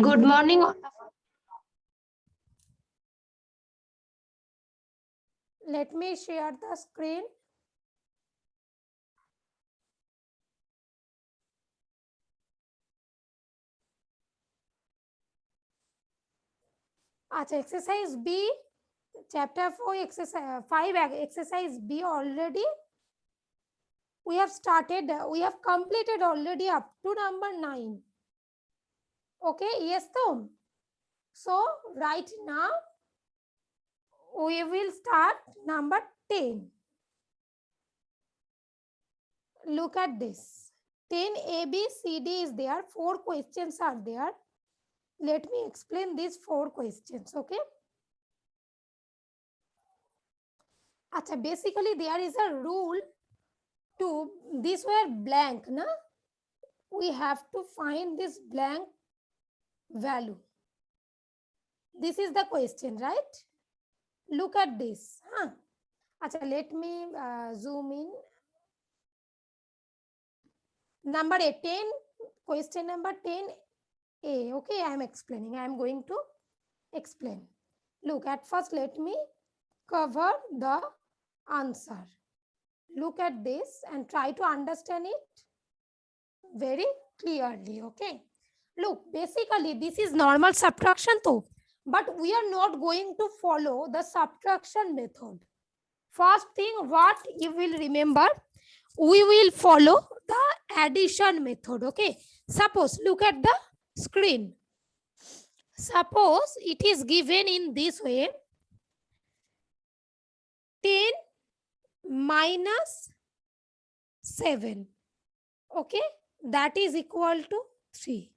Good morning. Let me share the screen. अच्छा, exercise B, chapter 4, exercise 5, exercise B already. We have started, we have completed already up to number 9. Okay, yes, Tom. So, right now, we will start number 10. Look at this. 10 A, B, C, D is there. 4 questions are there. Let me explain these 4 questions, okay? Achha, basically there is a rule to, these were blank, na? We have to find this blank value. This is the question, right? Look at this. Huh? Achha, let me zoom in. Number 18, question number 10A. Okay, I am explaining. I am going to explain. Look, at first let me cover the answer. Look at this and try to understand it very clearly. Okay. Look, basically this is normal subtraction too, but we are not going to follow the subtraction method. First thing what you will remember, we will follow the addition method. Okay. Suppose look at the screen. Suppose it is given in this way, 10 minus 7. Okay, that is equal to 3.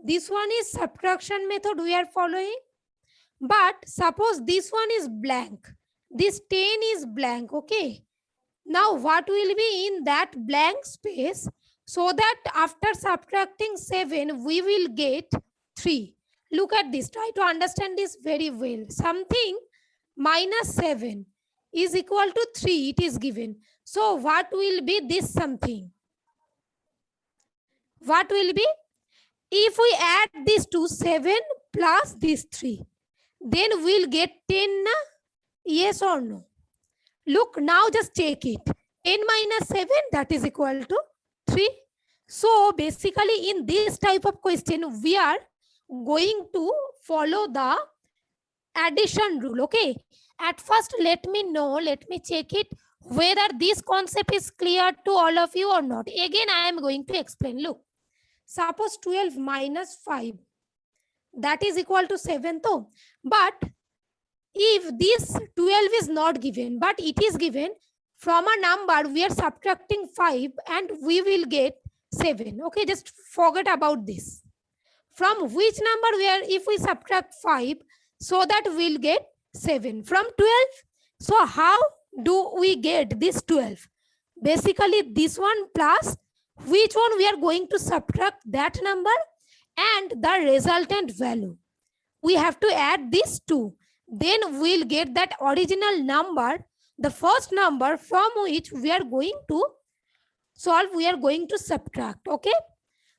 This one is subtraction method we are following. But suppose this one is blank. This 10 is blank. Okay. Now what will be in that blank space, so that after subtracting 7 we will get 3. Look at this. Try to understand this very well. Something minus 7 is equal to 3. It is given. So what will be this something? What will be? If we add this to 7 plus this 3, then we'll get 10. Na? Yes or no? Look, now just check it. 10 minus 7, that is equal to 3. So basically in this type of question, we are going to follow the addition rule. Okay. At first, let me check it whether this concept is clear to all of you or not. Again, I am going to explain. Look, suppose 12 minus 5, that is equal to 7 though. But if this 12 is not given, but it is given from a number, we are subtracting 5 and we will get 7. Okay, just forget about this. From which number we are, if we subtract 5, so that we'll get 7 from 12. So how do we get this 12? Basically this one plus which one we are going to subtract that number and the resultant value. We have to add these two. Then we'll get that original number, the first number from which we are going to solve, we are going to subtract. Okay.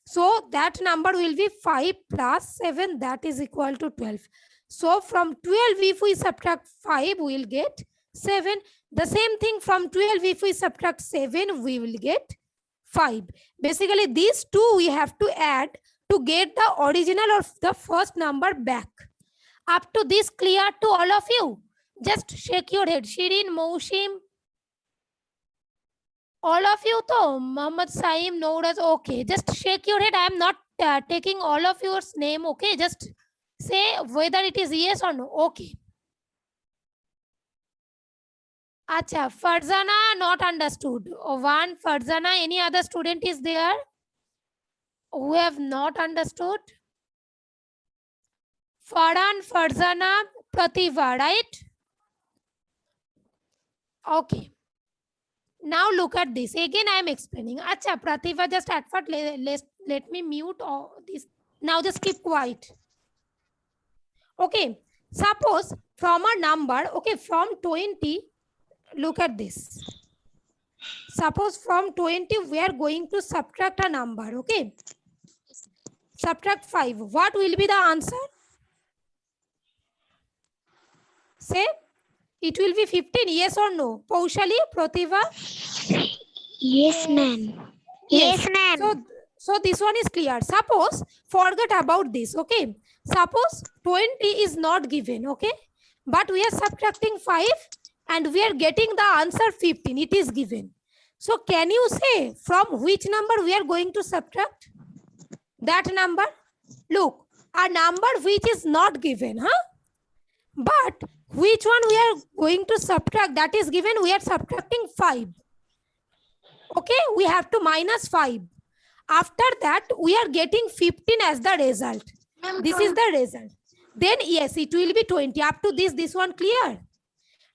So that number will be 5 plus 7, that is equal to 12. So from 12, if we subtract 5, we will get 7. The same thing from 12, if we subtract 7, we will get 5. Basically, these two we have to add to get the original of the first number back. Up to this clear to all of you? Just shake your head. Shirin, Moushim, all of you to Muhammad Saim, Nouraj, okay. Just shake your head. I am not taking all of your name, okay. Just say whether it is yes or no. Okay. Acha, Farzana not understood. One Farzana, any other student is there who have not understood? Farhan, Farzana, Prativa, right? Okay. Now look at this. Again, I am explaining. Acha, Prativa, just at first let me mute all this. Now just keep quiet. Okay. Suppose from a number, okay, from 20, look at this. Suppose from 20, we are going to subtract a number, okay. subtract 5. What will be the answer? Say, it will be 15, yes or no? Paushali, Pratibha? Yes, ma'am. Yes, ma'am. So this one is clear. Suppose, forget about this, okay? Suppose 20 is not given, okay? But we are subtracting 5 and we are getting the answer 15. It is given. So can you say from which number we are going to subtract? That number? Look, a number which is not given, huh? But which one we are going to subtract? That is given, we are subtracting 5. Okay, we have to minus 5. After that, we are getting 15 as the result. This is the result. Then yes, it will be 20. Up to this one clear.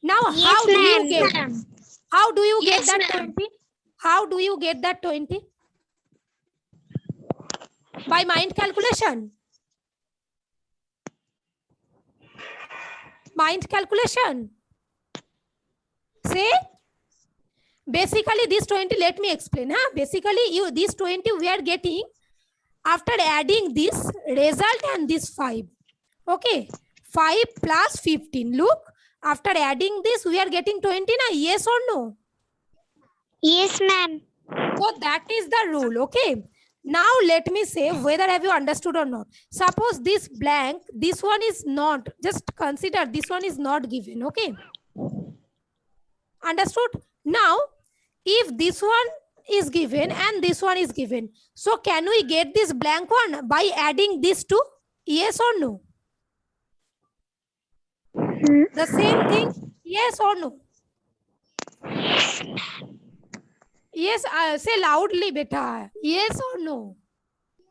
Now, Yes, how do you get? ma'am. How do you Yes, get that ma'am. 20? How do you get that 20? By mind calculation. Mind calculation. Say, basically this 20, let me explain. Huh? Basically, this 20 we are getting after adding this result and this 5. Okay, 5 plus 15. Look, after adding this, we are getting 20 na? Yes or no? Yes, ma'am. So that is the rule. Okay. Now let me say whether have you understood or not. Suppose this blank, this one is not. Just consider this one is not given. Okay. Understood? Now, if this one is given and this one is given, so can we get this blank one by adding these two? Yes or no? The same thing, yes or no? Yes, say loudly, beta. Yes or no?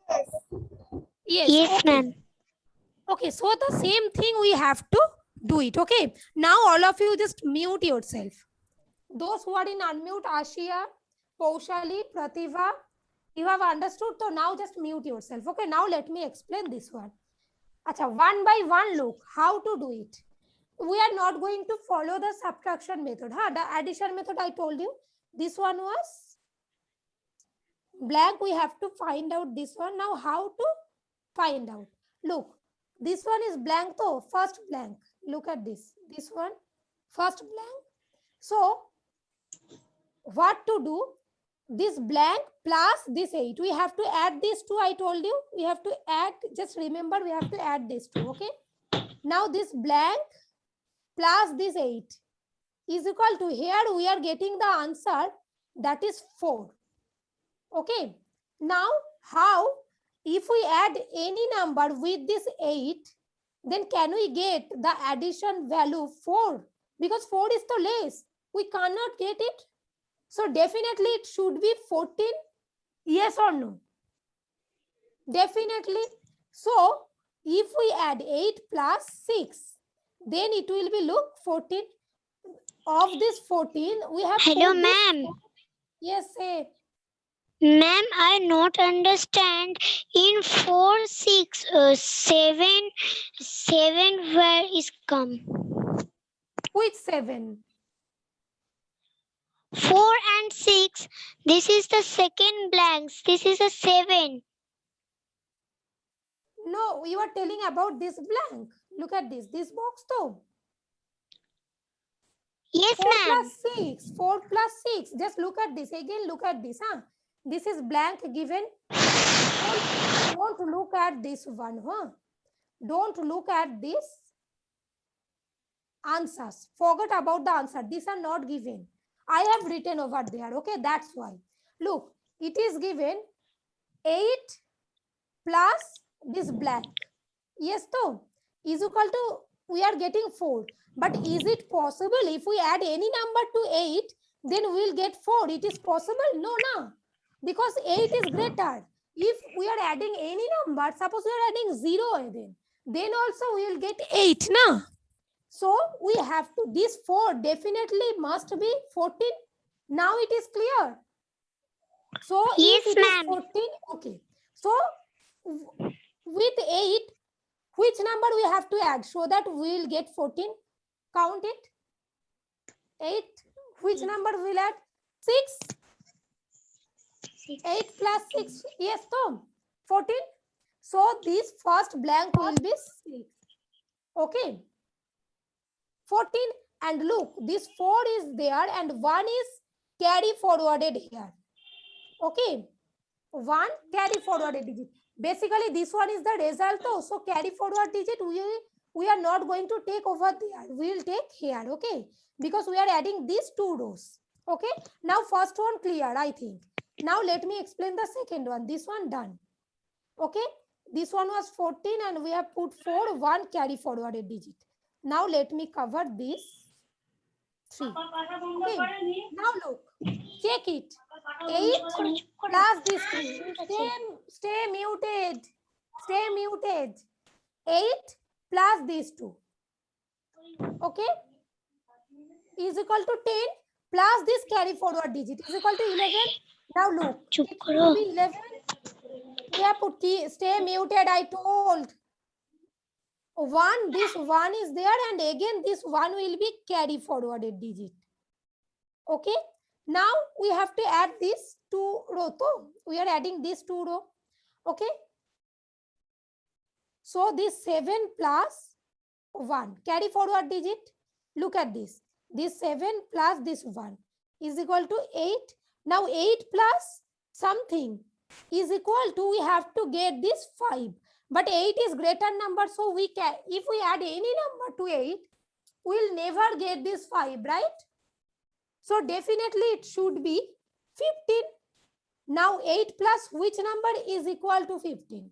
Yes. Yes, Okay. ma'am. Okay, so the same thing we have to do it. Okay. Now all of you just mute yourself. Those who are in unmute, Ashia, Paushali, Pratibha, you have understood. So now just mute yourself. Okay. Now let me explain this one. Acha, one by one, look how to do it. We are not going to follow the subtraction method. Huh? The addition method I told you. This one was blank. We have to find out this one. Now how to find out? Look, this one is blank though. First blank. Look at this. This one, first blank. So what to do? This blank plus this 8. We have to add these two. I told you. We have to add. Just remember, we have to add these two. Okay. Now this blank plus this 8 is equal to, here we are getting the answer, that is 4. Okay. Now how, if we add any number with this 8, then can we get the addition value 4? Because 4 is the less. We cannot get it. So definitely it should be 14. Yes or no? Definitely. So if we add 8 plus 6, then it will be, look, 14. Of this 14, we have. Hello, ma'am. Yes, say. Ma'am, I not understand. In 4, 6, 7, 7 where is come? Which 7? 4 and 6. This is the second blanks. This is a 7. No, you are telling about this blank. Look at this. This box though. Yes, 4 ma'am. plus 6. 4 plus 6. Just look at this. Again, look at this. Huh? This is blank given. Don't look at this one. Huh? Don't look at this answers. Forget about the answer. These are not given. I have written over there. Okay, that's why. Look, it is given 8 plus this blank. Yes, though, is equal to, we are getting 4. But is it possible if we add any number to 8, then we will get 4? It is possible? No, no. Because 8 is greater. If we are adding any number, suppose we are adding 0 then also we will get 8, na? So we have to, this 4 definitely must be 14. Now it is clear. So Yes, if it is ma'am. 14, okay. So with 8, which number we have to add so that we will get 14? Count it. 8. Which number will add? 6. 8 plus 6. Yes, Tom. 14. So this first blank will be 6. Okay. 14. And look, this 4 is there and 1 is carry forwarded here. Okay. 1 carry forwarded digit. Basically, this one is the result. So carry forward digit we are not going to take over there. We will take here. Okay. Because we are adding these 2 rows. Okay. Now first one clear, I think. Now let me explain the second one. This one done. Okay. This one was 14 and we have put 4, 1 carry forwarded digit. Now let me cover this 3. Okay. Now look, check it. 8 plus this 3. Stay muted. Stay muted. 8 plus these 2. Okay. Is equal to 10 plus this carry forward digit is equal to 11. Now look, it will be 11. We have put key. Stay muted, I told. 1, this 1 is there and again this 1 will be carry forwarded digit. Okay. Now we have to add this 2 row. So we are adding this 2 row. Okay. So this 7 plus 1 carry forward digit. Look at this. This 7 plus this 1 is equal to 8. Now 8 plus something is equal to, we have to get this 5. But 8 is greater number, so we can, if we add any number to 8, we'll never get this 5, right? So definitely it should be 15. Now 8 plus which number is equal to 15?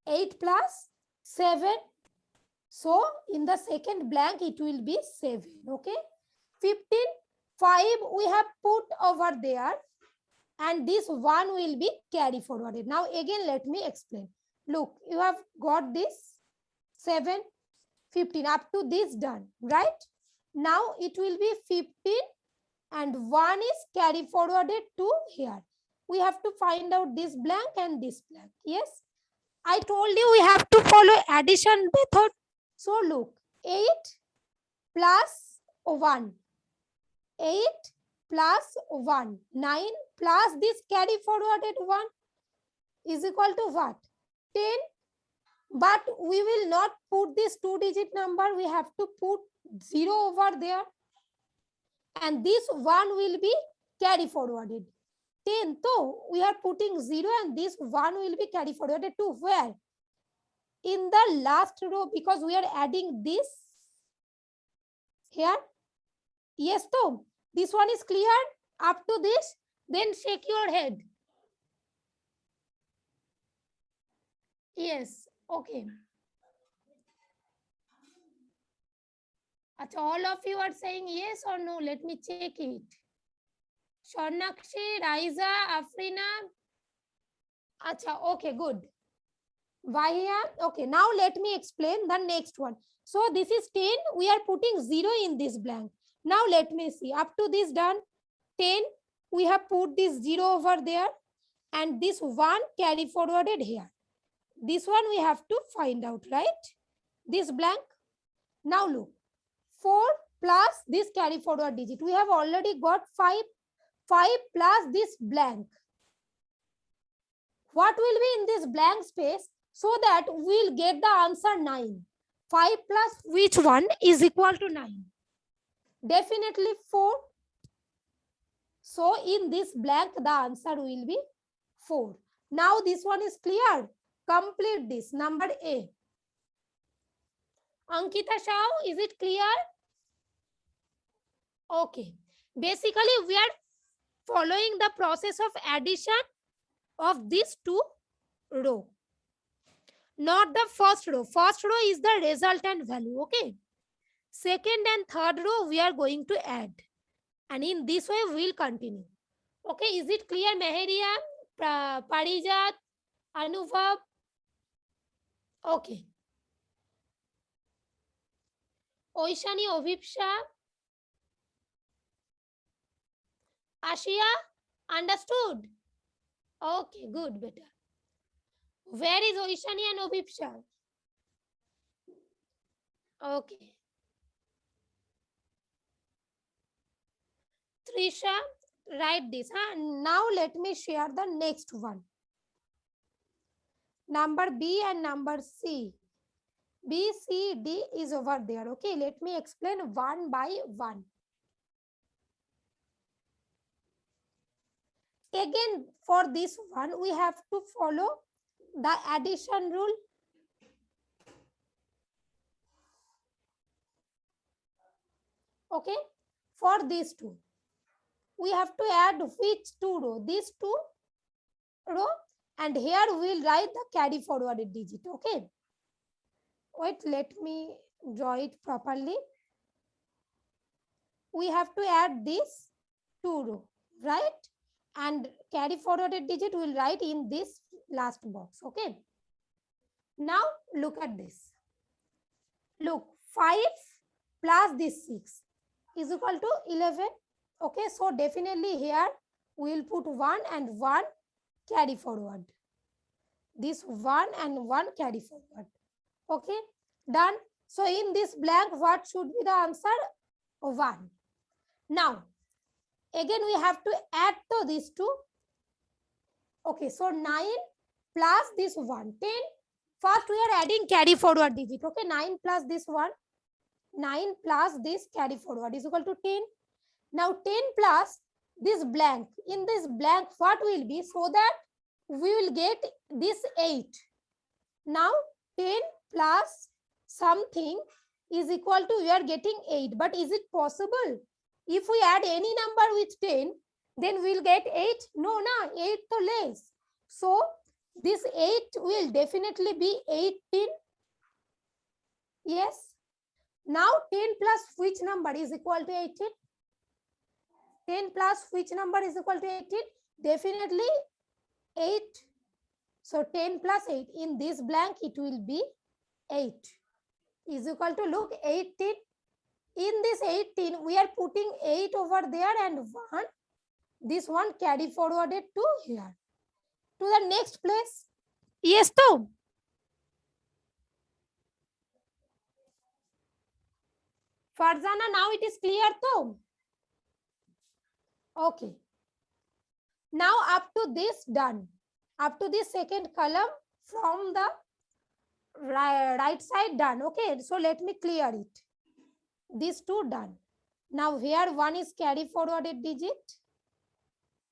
8 plus 7. So in the second blank it will be 7. Okay. 15, 5 we have put over there and this 1 will be carry forwarded. Now again let me explain. Look, you have got this 7, 15 up to this done, right? Now it will be 15 and 1 is carry forwarded to here. We have to find out this blank and this blank. Yes, I told you we have to follow addition method. So look, 8 plus 1. 8 plus 1. 9 plus this carry forwarded 1 is equal to what? 10. But we will not put this 2-digit number. We have to put 0 over there. And this 1 will be carry forwarded. 10. So we are putting 0 and this 1 will be carry forwarded to where? In the last row, because we are adding this here. Yes, so this one is clear up to this. Then shake your head. Yes, okay. All of you are saying yes or no. Let me check it. Sharnakshi, Raiza, Afrina. Acha, okay, good. Vahia, okay. Now let me explain the next one. So this is 10. We are putting 0 in this blank. Now let me see. Up to this done. 10. We have put this 0 over there. And this 1 carry forwarded here. This one we have to find out, right? This blank. Now look. 4 plus this carry forward digit. We have already got 5. 5 plus this blank. What will be in this blank space? So that we'll get the answer 9. 5 plus which one is equal to 9? Definitely 4. So in this blank, the answer will be 4. Now this one is clear. Complete this. Number A. Ankita Shah, is it clear? Okay. Basically, we are following the process of addition of these 2 rows. Not the first row. First row is the resultant value. Okay. Second and third row we are going to add. And in this way we will continue. Okay. Is it clear, Meheria, Parijat, Anubhav? Okay. Oishani, Ovipsha, Ashia, understood? Okay, good, better. Where is Oishani and Ovipsha? Okay. Trisha, write this. Now let me share the next one. number B and number C. B, C, D is over there. Okay, let me explain one by one. Again, for this one, we have to follow the addition rule. Okay, for these two, we have to add which two row? These two row, and here we'll write the carry forwarded digit. Okay, wait, let me draw it properly. We have to add this two row, right? And carry forwarded digit will write in this last box. Okay, now look at this. Look, 5 plus this 6 is equal to 11. Okay, so definitely here we will put 1 and 1 carry forward. This 1 and 1 carry forward. Okay, done. So in this blank, what should be the answer? 1. Now, again we have to add to these two. Okay, so 9 plus this 1, 10. First we are adding carry forward digit. Okay, 9 plus this 1. 9 plus this carry forward is equal to 10. Now 10 plus this blank. In this blank, what will be? So that we will get this 8. Now 10 plus something is equal to, we are getting 8. But is it possible? If we add any number with 10, then we'll get 8. No, 8 to less. So this 8 will definitely be 18. Yes. Now 10 plus which number is equal to 18? 10 plus which number is equal to 18? Definitely 8. So 10 plus 8, in this blank it will be 8 is equal to, look, 18. In this 18, we are putting 8 over there and 1. This one carry forwarded to here, to the next place. Yes, to. Farzana, now it is clear, to. Okay. Now up to this done. Up to this second column from the right side done. Okay, so let me clear it. These two done. Now here one is carry forwarded digit.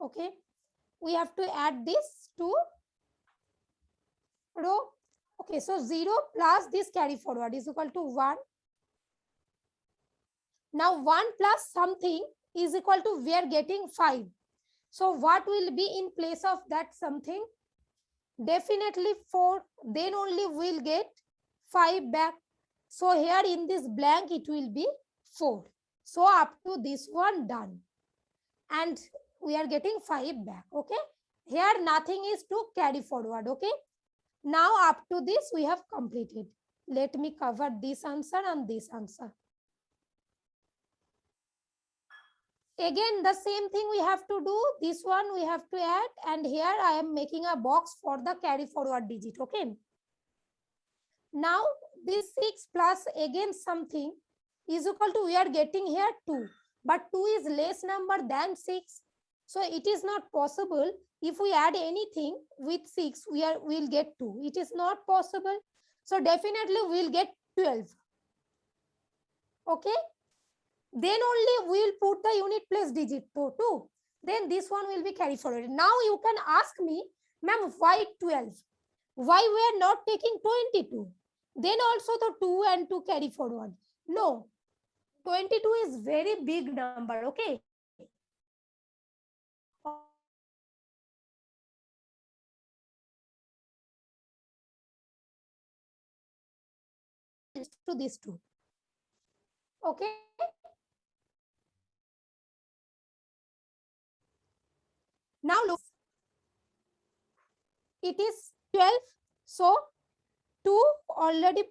Okay, we have to add this to row. Okay, so 0 plus this carry forward is equal to 1. Now 1 plus something is equal to, we are getting 5. So what will be in place of that something? Definitely 4. Then only we'll get 5 back. So here in this blank it will be 4. So up to this one done. And we are getting 5 back. Okay. Here nothing is to carry forward. Okay. Now up to this we have completed. Let me cover this answer and this answer. Again, the same thing we have to do. This one we have to add, and here I am making a box for the carry forward digit. Okay. Now this 6 plus again something is equal to, we are getting here 2. But 2 is less number than 6. So it is not possible. If we add anything with 6, we'll get 2. It is not possible. So definitely we'll get 12. Okay. Then only we'll put the unit place digit to 2. Then this one will be carry forward. Now you can ask me, ma'am, why 12? Why we are not taking 22? Then also the 2 and 2 carry forward. No, 22 is very big number. Okay. To these two. Okay. Now look, it is 12. So 2 already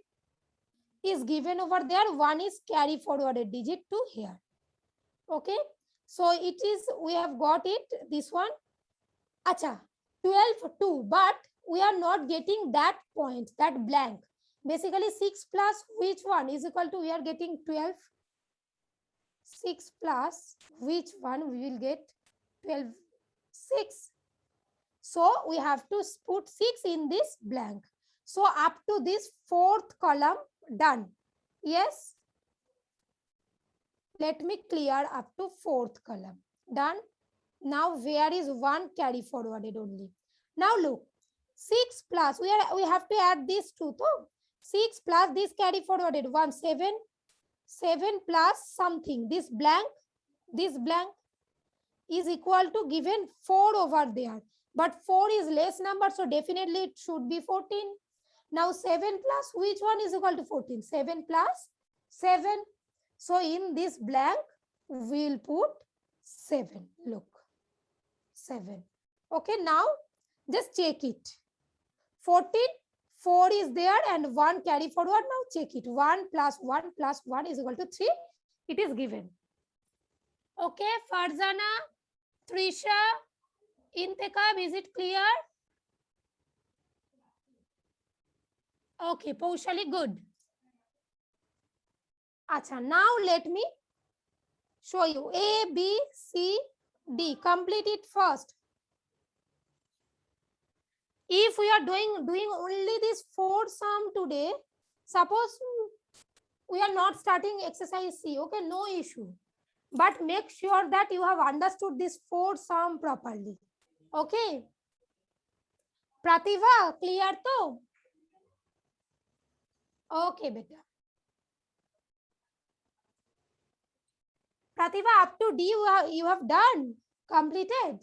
is given over there. 1 is carry forwarded digit to here. Okay. So it is, we have got it, this one. Acha, 12, 2, but we are not getting that point, that blank. Basically 6 plus which one is equal to, we are getting 12. 6 plus which one we will get 12. 6. So we have to put 6 in this blank. So up to this fourth column done. Yes. Let me clear up to fourth column. Done. Now where is 1 carry forwarded only? Now look, 6 plus, we have to add these two. So 6 plus this carry forwarded 1, 7. 7 plus something, this blank is equal to given 4 over there. But 4 is less number, so definitely it should be 14. Now 7 plus which one is equal to 14? 7 plus 7. So in this blank, we'll put 7. Look, 7. Okay, now just check it. 14, 4 is there and 1 carry forward. Now check it. 1 plus 1 plus 1 is equal to 3. It is given. Okay, Farzana, Trisha, Intekab, is it clear? Okay, Paushali, good. Acha, now let me show you A, B, C, D. Complete it first. If we are doing only this 4 sum today, suppose we are not starting exercise C, okay, no issue. But make sure that you have understood this 4 sum properly. Okay. Prativa, clear to? Okay, beta. Prativa, up to D you have done, completed.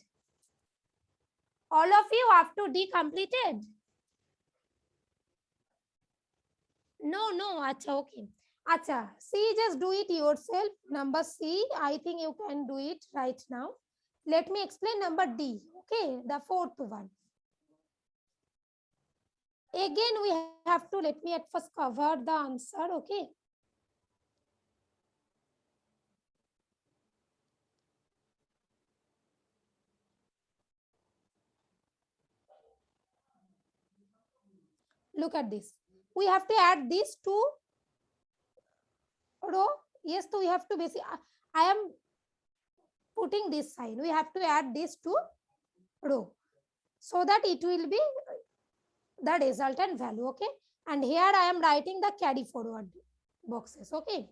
All of you up to D completed. No, acha, okay. Acha, C, just do it yourself. Number C, I think you can do it right now. Let me explain number D, okay, the fourth one. Again, we have to, let me at first cover the answer, okay. Look at this. We have to add these two row. Yes, so we have to basically, I am putting this sign. We have to add these two row so that it will be the resultant value, okay. And here I am writing the carry forward boxes, okay.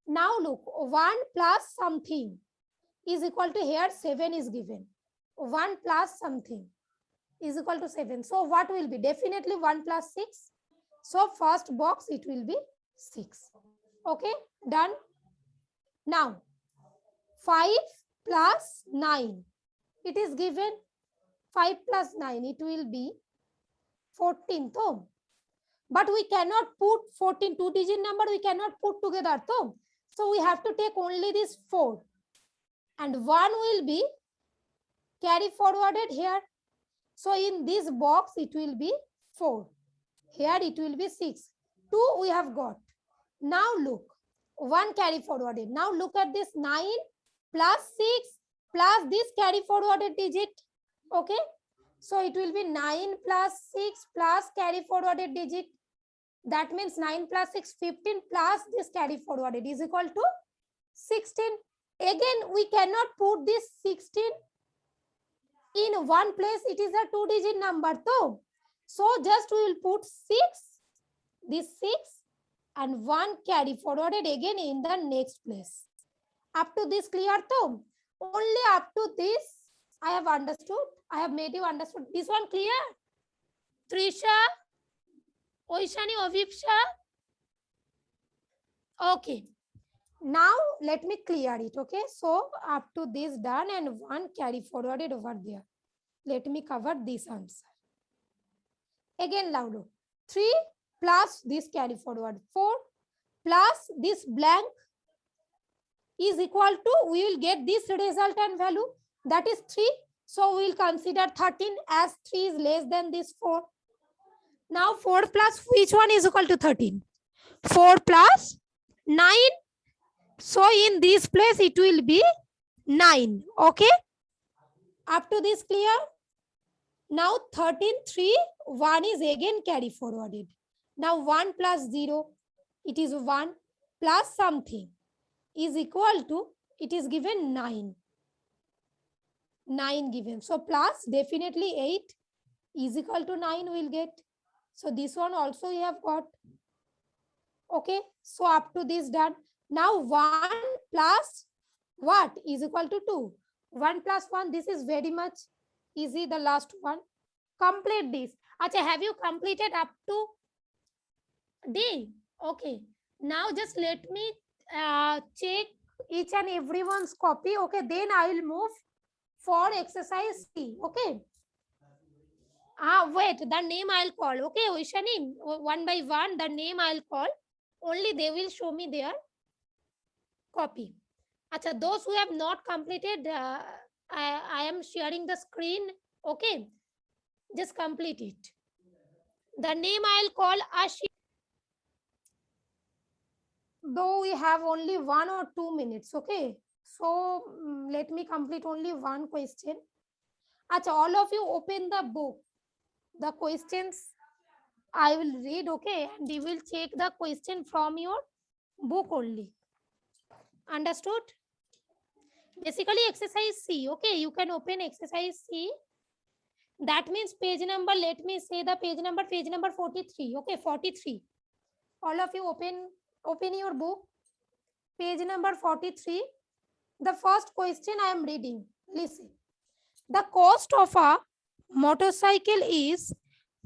Now look, 1 plus something is equal to, here 7 is given. 1 plus something is equal to 7. So what will be? Definitely 1 plus 6. So first box it will be 6. Okay, done. Now 5 plus 9. It is given 5 plus 9. It will be 14. But we cannot put 14, 2-digit number we cannot put together. So we have to take only this 4. And 1 will be carry forwarded here. So in this box, it will be 4. Here it will be 6. 2 we have got. Now look, 1 carry forwarded. Now look at this 9 plus 6 plus this carry forwarded digit. Okay. So it will be 9 plus 6 plus carry forwarded digit. That means 9 plus 6, 15 plus this carry forwarded is equal to 16. Again, we cannot put this 16 in one place. It is a 2-digit number. So just we will put 6, this 6 and 1 carry forwarded again in the next place. Up to this clear? Only up to this I have understood. I have made you understood. This one clear? Trisha, Oishani, Ovipsha? Okay. Now let me clear it. Okay. So up to this done and 1 carry forwarded over there. Let me cover this answer. Again loud. 3 plus this carry forward 4 plus this blank is equal to, we will get this resultant value, that is 3. So we will consider 13 as 3 is less than this 4. Now 4 plus which one is equal to 13? 4 plus 9. So in this place it will be 9. Okay. Up to this clear? Now 13, 3, 1 is again carry forwarded. Now 1 plus 0, it is 1 plus something is equal to, it is given 9. 9 given. So plus definitely 8 is equal to 9 we'll get. So this one also we have got. Okay, so up to this done. Now 1 plus what is equal to 2. 1 plus 1, this is very much easy, the last one. Complete this. Acha, have you completed up to D? Okay. Now just let me check each and everyone's copy. Okay, then I will move for exercise C. Okay. Wait, the name I'll call. Okay, Oishani, one by one, the name I'll call. Only they will show me their copy. Acha, those who have not completed, I am sharing the screen. Okay, just complete it. The name I'll call Ashi. Though we have only 1 or 2 minutes. Okay, so let me complete only one question. Acha, all of you open the book. The questions I will read. Okay, and you will check the question from your book only. Understood? Basically exercise C. Okay, you can open exercise C. That means page number, let me say the page number 43. Okay, 43. All of you open your book, page number 43. The first question I am reading. Listen. The cost of a motorcycle is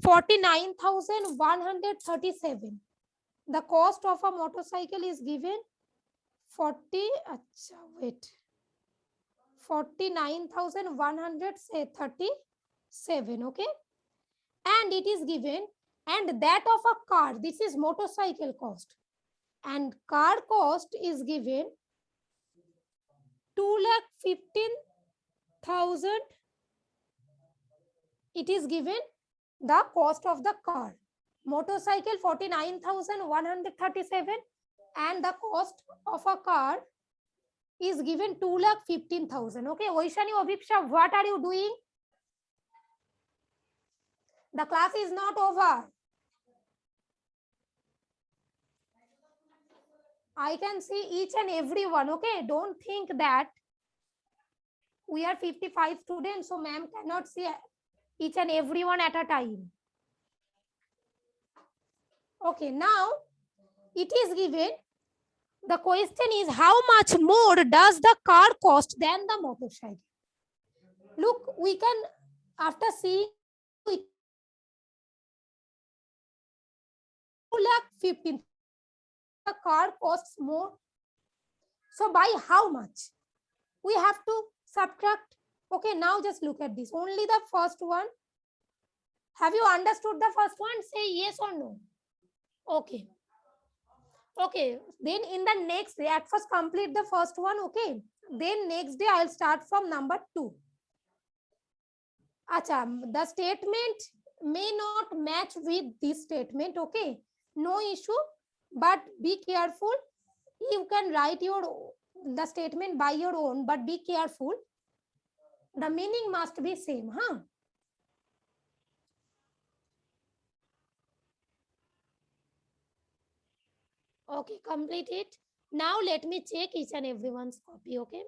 49,137. The cost of a motorcycle is given 49,137. Okay, and it is given, and that of a car, this is motorcycle cost, and car cost is given 2,15,000. It is given the cost of the car. Motorcycle 49,137 and the cost of a car is given 2,15,000. Okay, Oishani, Obipsha, what are you doing? The class is not over. I can see each and every one. Okay, don't think that we are 55 students, so ma'am cannot see each and every one at a time. Okay, now it is given. The question is, how much more does the car cost than the motorcycle? Look, we can, after seeing, 2,15,000. The car costs more. So by how much? We have to subtract. Okay, now just look at this. Only the first one. Have you understood the first one? Say yes or no. Okay. Okay, then in the next day, at first complete the first one. Okay, then next day I'll start from number 2. Acha, the statement may not match with this statement. Okay, no issue, but be careful. You can write the statement by your own, but be careful. The meaning must be same, huh? Okay, complete it. Now let me check each and everyone's copy. Okay.